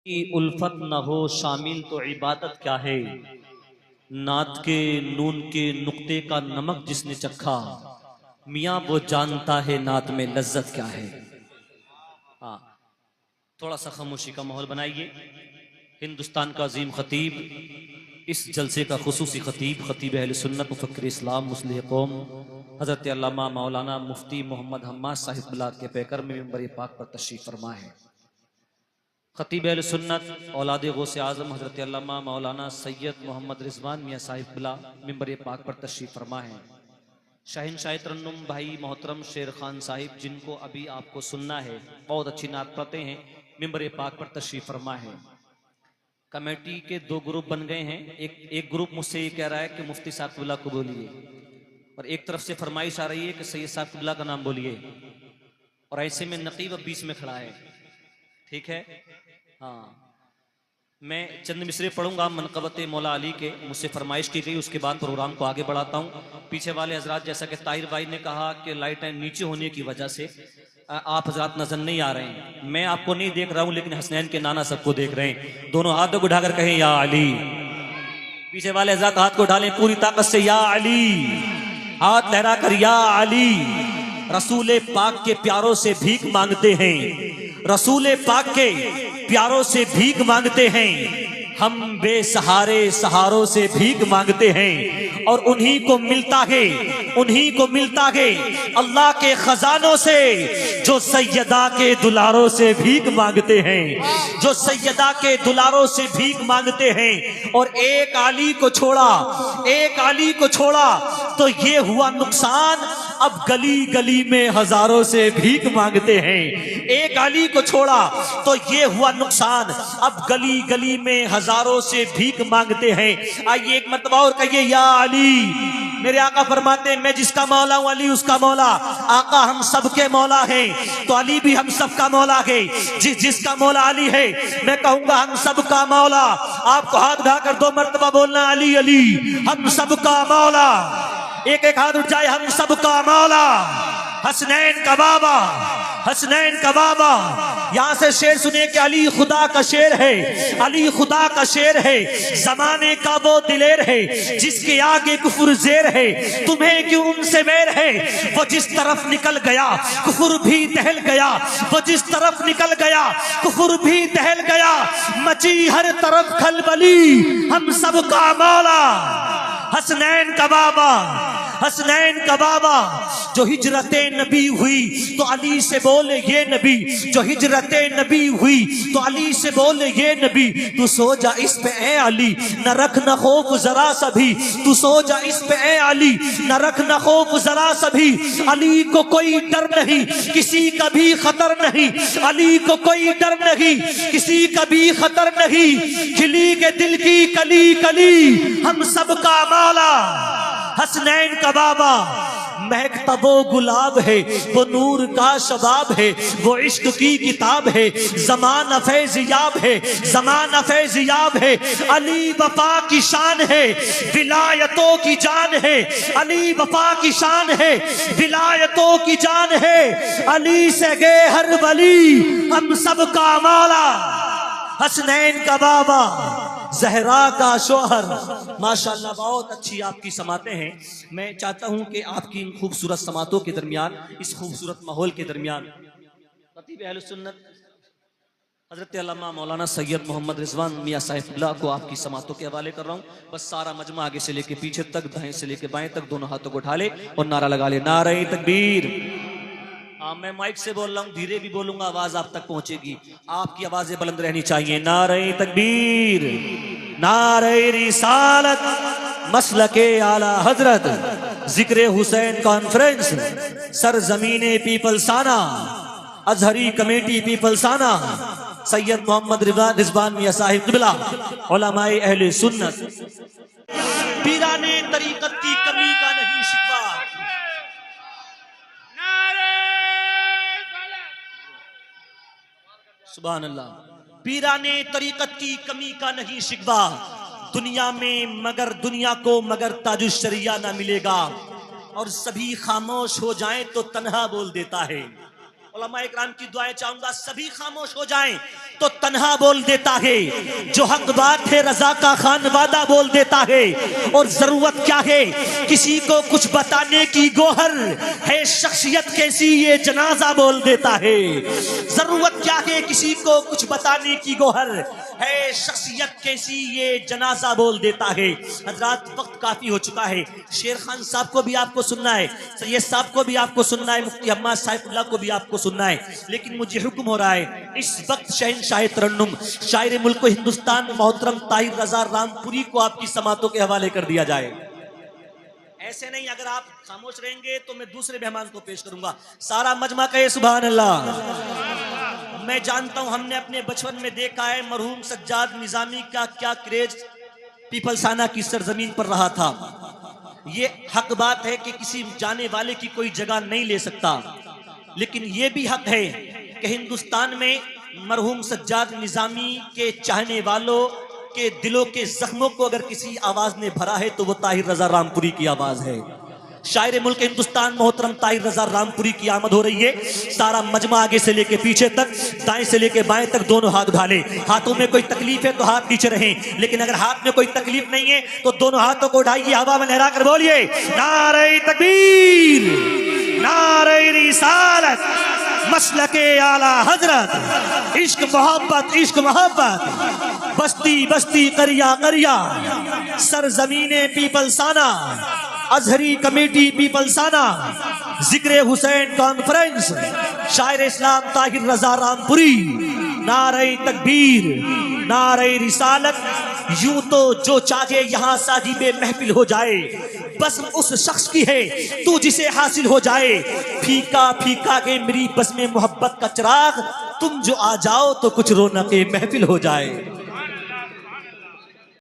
की उल्फत न हो शामिल तो इबादत क्या है। नात के नून के नुक्ते का नमक जिसने चखा, मियाँ वो जानता है नात में लज्जत क्या है। हाँ, थोड़ा सा खामोशी का माहौल बनाइए। हिंदुस्तान का अजीम खतीब, इस जलसे का खुसूसी खतीब, खतीब अहले सुन्नत मुफक्किर इस्लाम मुस्लिह कौम हज़रत अल्लामा मौलाना मुफ्ती मोहम्मद हम्माद साहिब बिलाद के पैकर में मिंबर पाक पर तशरीफ़ फरमा है। खतीब अहले सुन्नत औलाद गौसे आज़म हज़रत अल्लामा मौलाना सैयद मोहम्मद रिजवान मियाँ साहिब बिला मिंबर पाक पर तशरीफ़ फरमा है। शहनशाह तरन्नुम भाई मोहतरम शेर खान साहिब, जिनको अभी आपको सुनना है, बहुत अच्छी नात पढ़ते हैं, मिंबर पाक पर तशरीफ़ फरमा है। कमेटी के दो ग्रुप बन गए हैं। एक ग्रुप मुझसे ये कह रहा है कि मुफ्ती साहब किबला को बोलिए, और एक तरफ से फरमाइश आ रही है कि सैयद साहब किबला का नाम बोलिए, और ऐसे में नकीब अब बीच में खड़ा है। ठीक है, हाँ, मैं चंद मिसरे पढ़ूंगा मनक़बत मौला अली के, मुझसे फरमाइश की गई, उसके बाद प्रोग्राम को आगे बढ़ाता हूँ। पीछे वाले हजरात, जैसा कि ताहिर भाई ने कहा कि लाइटें नीचे होने की वजह से आप हजरात नजर नहीं आ रहे हैं। मैं आपको नहीं देख रहा हूं, लेकिन हसनैन के नाना सबको देख रहे हैं। दोनों हाथों को उठाकर कहें या अली। पीछे वाले हजरात हाथ को उठा लें पूरी ताकत से, या अली। हाथ लहरा कर या अली। रसूल पाक के प्यारों से भीख मांगते हैं, रसूल पाक के प्यारों से भीख मांगते हैं। हम बेसहारे सहारों से भीख मांगते हैं, और उन्हीं को मिलता है, उन्हीं को मिलता है अल्लाह के खजानों से, जो सैयदा के दुलारों से भीख मांगते हैं, जो सैयदा के दुलारों से भीख मांगते हैं। और एक आली को छोड़ा, एक आली को छोड़ा तो ये हुआ नुकसान, अब गली गली में हजारों से भीख मांगते हैं। एक आली को छोड़ा तो ये हुआ नुकसान, अब गली गली में हजारों से भीख मांगते हैं। आइए एक मरतबा और कहिए या अली। मेरे आका फरमाते हैं, मैं जिसका मौला हूं अली उसका मौला। आका हम सबके मौला हैं, तो अली भी हम सबका मौला है। जिसका मौला अली है, मैं कहूंगा हम सबका मौला। आपको हाथ उठाकर दो मरतबा बोलना, अली अली हम सबका मौला। एक एक हाथ उठ जाए, हम सबका मौला। हसनैन का बाबा, हसनैन का बाबा। यहां से शेर सुनिए कि अली खुदा का शेर है, अली खुदा का शेर है। जमाने का वो दिलेर है, जिसके आगे कुफर जेर है। तुम्हें क्यों उनसे बैर है, वो जिस तरफ निकल गया कुफर भी दहल गया, वो जिस तरफ निकल गया कुफर भी दहल गया। मची हर तरफ खलबली, हम सबका मौला। हसनैन का बाबा, हसनैन का बाबा। जो हिजरते नबी हुई तो अली से बोले ये नबी, जो हिजरते नबी हुई तो अली से बोले ये नबी। तू सो जा इस पे ए अली, न रख न खौफ जरा सभी। तू सो जा इस पे ए अली, न रख न खौफ जरा सभी। अली को कोई डर नहीं, किसी का भी खतर नहीं। अली को कोई डर नहीं, किसी का भी खतर नहीं। खिली के दिल की कली कली, हम सबका मौला। हसनैन का बाबा। महकता वो गुलाब है, वो नूर का शबाब है, वो इश्क की किताब है। ज़माना फैज़याब है, ज़माना फैज़याब है। अली वफा की शान है, विलायतों की जान है। अली वफा की शान है, विलायतों की जान है। अली से गए हर वली, हम सबका मौला। हसनैन का बाबा, जहरा का शोहर। माशाल्लाह बहुत अच्छी आपकी समातें हैं। मैं चाहता हूं कि आपकी इन खूबसूरत समातों के दरमियान, इस खूबसूरत माहौल के दरमियान, खतीब अहले सुन्नत हजरत अल्लामा मौलाना सैयद मोहम्मद रिजवान मियाँ साहिब को आपकी समातों के हवाले कर रहा हूँ। बस सारा मजमा आगे से लेके पीछे तक, दाएं से लेके बाएं तक, दोनों हाथों को उठा ले और नारा लगा ले, नारे तकबीर। हाँ, मैं माइक से बोल रहा हूँ, धीरे भी बोलूंगा, आवाज आप तक पहुंचेगी। आपकी आवाजें बुलंद रहनी चाहिए। नारे तकबीर, नारे रिसालत, मसलके आला हजरत, जिक्र हुसैन कॉन्फ्रेंस, सरजमीने पीपलसाना, अजहरी कमेटी पीपलसाना, सैयद मोहम्मद रिजवान मियाँ साहिब क़िबला, उलमाए अहले सुन्नत। पीराने तरीकत की कमी का नहीं शिकवा। सुभान अल्लाह। पीराने तरीकत की कमी का नहीं शिकवा दुनिया में, मगर दुनिया को मगर ताजुश शरिया ना मिलेगा। और सभी खामोश हो जाएं तो तन्हा बोल देता है, उलमा इकराम की दुआएं चाहूंगा, सभी खामोश हो जाएं तो तन्हा बोल देता है, जो हक बात है रजा का खान वादा बोल देता है। और जरूरत क्या है किसी को कुछ बताने की, गोहर है शख्सियत कैसी ये जनाजा बोल देता है। जरूरत क्या है किसी को कुछ बताने की, गोहर है शख्सियत कैसी ये जनाजा बोल देता है। हजरात, वक्त काफी हो चुका है। शेर खान साहब को भी आपको सुनना है, सैयद साहब को भी आपको सुनना है, मुफ्ती हम्माद साइफुल्लाह को भी आपको सुनना है। लेकिन मुझे हुक्म हो रहा है इस वक्त शहंशाह तरन्नुम शायर मुल्क हिंदुस्तान मोहतरम ताहिर रजा रामपुरी को आपकी समातों के हवाले कर दिया जाए। ऐसे नहीं, अगर आप खामोश रहेंगे तो मैं दूसरे मेहमान को पेश करूंगा। सारा मजमा कहे सुभान अल्लाह। मैं जानता हूं हमने अपने बचपन में देखा है मरहूम सज्जाद निजामी का क्या क्रेज पीपलसाना की सरजमीन पर रहा था। ये हक बात है कि किसी जाने वाले की कोई जगह नहीं ले सकता, लेकिन ये भी हक है कि हिंदुस्तान में मरहूम सज्जाद निजामी के चाहने वालों के दिलों के जख्मों को अगर किसी आवाज ने भरा है तो वो ताहिर रजा रामपुरी की आवाज है। शायर मुल्क हिंदुस्तान मोहतरम ताहिर रजा रामपुरी की आमद हो रही है। सारा मजमा आगे से लेके पीछे तक, दाएं से लेके बाएं तक दोनों हाथ उठा ले। हाथों में कोई तकलीफ है तो हाथ नीचे रहें, लेकिन अगर हाथ में कोई तकलीफ नहीं है तो दोनों हाथों को उठाइए, हवा में लहरा कर बोलिए नारे तकबीर, नारे रिसालत, मसलके आला हजरत, इश्क मोहब्बत, इश्क मोहब्बत, बस्ती बस्ती करिया करिया, सरजमीने पीपलसाना, अजहरी कमेटी पीपलसाना, जिक्र हुसैन कॉन्फ्रेंस, शायर इस्लाम ताहिर रजा रामपुरी, नारे तकबीर, नारे रिसालत। यूं तो जो चाहे यहाँ साजिबे महफिल हो जाए, बस उस शख्स की है तू जिसे हासिल हो जाए। फीका फीका के मेरी बस में मोहब्बत का चिराग, तुम जो आ जाओ तो कुछ रौनक महफिल हो जाए।